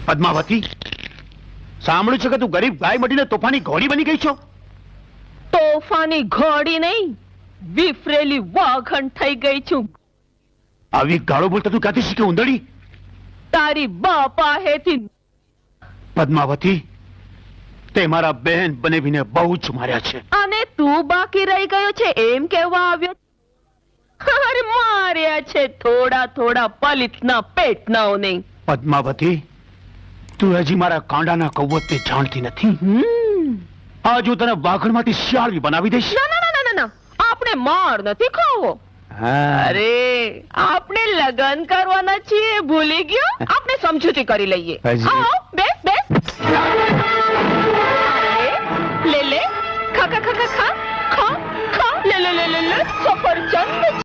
પદ્માવતી, સાંભળ્યું છે કે તું ગરીબ ગાય મટીને તોફાની ઘોડી બની ગઈ છો? તોફાની ઘોડી નહીં, વિફરેલી વાઘણ થઈ ગઈ છું. આવી ગાળો બોલતા તું ક્યાંથી શીખી ઉંદડી? તારી બાપા હેથી. પદ્માવતી, તે મારા બહેન બનેવીને બહુ જ માર્યા છે. અને તું બાકી રહી ગયો છે એમ કહેવા આવ્યો? અરે માર્યા છે થોડા થોડા પલિતના પેટનાઓ નહીં. પદ્માવતી, તું હજી મારા કાંડાના કૌવતને જાણતી નથી. આજ હું તને વાઘણમાંથી શિયાળવી બનાવી દઈશ. ના ના ના ના ના, આપણે માર નથી ખાવો. અરે આપણે લગન કરવાના છીએ, ભૂલી ગયો? આપણે સમજૂતી કરી લઈએ. આવો, બેસ બેસ. લે લે, ખા ખા ખા ખા ખા ખા, લે લે લે લે, સફરજન.